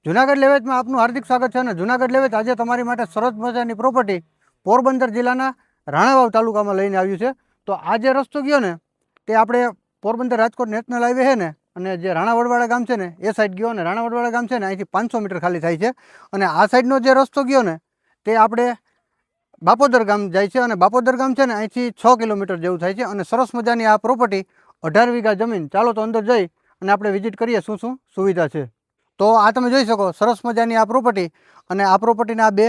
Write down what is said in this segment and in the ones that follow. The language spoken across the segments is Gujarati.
જુનાગઢ લેવેચમાં આપનું હાર્દિક સ્વાગત છે અને જુનાગઢ લેવેચ આજે તમારી માટે સરસ મજાની પ્રોપર્ટી પોરબંદર જિલ્લાના રાણાવાવ તાલુકામાં લઈને આવ્યું છે. તો આ જે રસ્તો ગયો ને તે આપણે પોરબંદર રાજકોટ નેશનલ હાઈવે છે ને અને જે રાણાવડવાળા ગામ છે ને એ સાઈડ ગયો અને રાણાવડવાળા ગામ છે ને અહીંથી 500 મીટર ખાલી થાય છે. અને આ સાઈડનો જે રસ્તો ગયો ને તે આપણે બાપોદર ગામ જાય છે અને બાપોદર ગામ છે ને અહીંથી 6 કિલોમીટર જેવું થાય છે. અને સરસ મજાની આ પ્રોપર્ટી 18 વીઘા જમીન. ચાલો તો અંદર જઈ અને આપણે વિઝિટ કરીએ શું શું સુવિધા છે. તો આ તમે જોઈ શકો સરસ મજાની આ પ્રોપર્ટી અને આ પ્રોપર્ટીના આ બે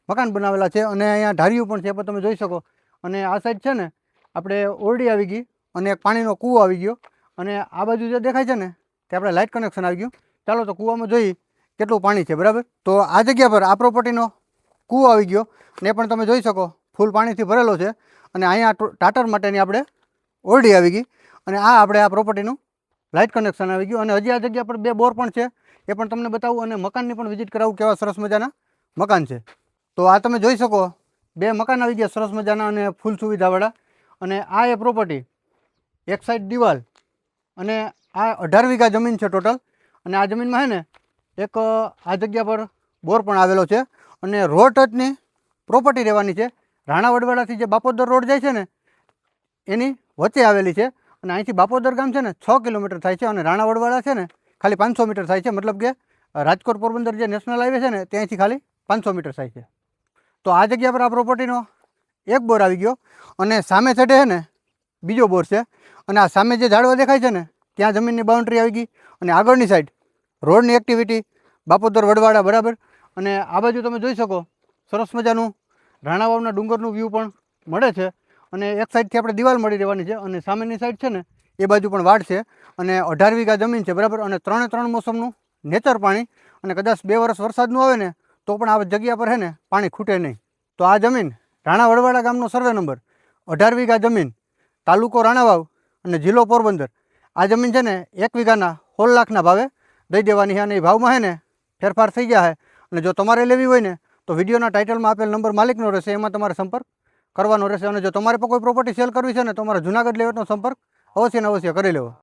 મકાન બનાવેલા છે અને અહીંયા ઢારિયું પણ છે પણ તમે જોઈ શકો. અને આ સાઈડ છે ને આપણે ઓરડી આવી ગઈ અને એક પાણીનો કૂવો આવી ગયો અને આ બાજુ જે દેખાય છે ને તે આપણે લાઇટ કનેક્શન આવી ગયું. ચાલો તો કૂવામાં જોઈ કેટલું પાણી છે. બરાબર, તો આ જગ્યા પર આ પ્રોપર્ટીનો કૂવો આવી ગયો ને પણ તમે જોઈ શકો ફૂલ પાણીથી ભરેલો છે. અને અહીંયા ટાટર માટેની આપણે ઓરડી આવી ગઈ અને આ આપણે આ પ્રોપર્ટીનું લાઇટ કનેક્શન આવી ગયું. અને હજી આ જગ્યા પર બે બોર પણ છે, એ પણ તમને બતાવું અને મકાનની પણ વિઝિટ કરાવું કેવા સરસ મજાના મકાન છે. તો આ તમે જોઈ શકો બે મકાન આવી ગયા સરસ મજાના અને ફૂલ સુવિધાવાળા. અને આ એ પ્રોપર્ટી એક સાઈડ દિવાલ અને આ 18 વીઘા જમીન છે ટોટલ. અને આ જમીનમાં છે ને એક આ જગ્યા પર બોર પણ આવેલો છે અને રોડ ટચની પ્રોપર્ટી રહેવાની છે. રાણાવડવાડાથી જે બાપોદર રોડ જાય છે ને એની વચ્ચે આવેલી છે. અને અહીંથી બાપોદર ગામ છે ને 6 કિલોમીટર થાય છે અને રાણાવડવાડા છે ને ખાલી 500 મીટર થાય છે. મતલબ કે રાજકોટ પોરબંદર જે નેશનલ હાઈવે છે ને ત્યાંથી ખાલી 500 મીટર થાય છે. તો આ જગ્યા પર આ પ્રોપર્ટીનો એક બોર આવી ગયો અને સામે સાઈડે છે ને બીજો બોર છે. અને આ સામે જે ઝાડવા દેખાય છે ને ત્યાં જમીનની બાઉન્ડ્રી આવી ગઈ અને આગળની સાઈડ રોડની એક્ટિવિટી બાપોદર વડવાડા. બરાબર, અને આ બાજુ તમે જોઈ શકો સરસ મજાનું રાણાવાવના ડુંગરનું વ્યૂ પણ મળે છે. અને એક સાઈડથી આપણે દિવાલ મળી રહેવાની છે અને સામેની સાઈડ છે ને એ બાજુ પણ વાડ છે અને 18 વીઘા જમીન છે. બરાબર, અને 3 મોસમનું નેચર પાણી અને કદાચ 2 વર્ષ વરસાદનું આવે ને તો પણ આ જગ્યા પર છે ને પાણી ખૂટે નહીં. તો આ જમીન રાણાવડવાડા ગામનો સર્વે નંબર 18 વીઘા જમીન, તાલુકો રાણાવાવ અને જિલ્લો પોરબંદર. આ જમીન છે ને 1 વીઘાના 16 લાખના ભાવે દઈ દેવાની છે અને એ ભાવમાં છે ને ફેરફાર થઈ ગયા છે. અને જો તમારે લેવી હોય ને તો વિડીયોના ટાઇટલમાં આપેલ નંબર માલિકનો રહેશે, એમાં તમારે સંપર્ક કરવાનો રહેશે. અને જો તમારે પણ કોઈ પ્રોપર્ટી સેલ કરવી છે ને તો અમારા જુનાગઢ લેવેચનો સંપર્ક અવશ્ય ને અવશ્ય કરી લેવો.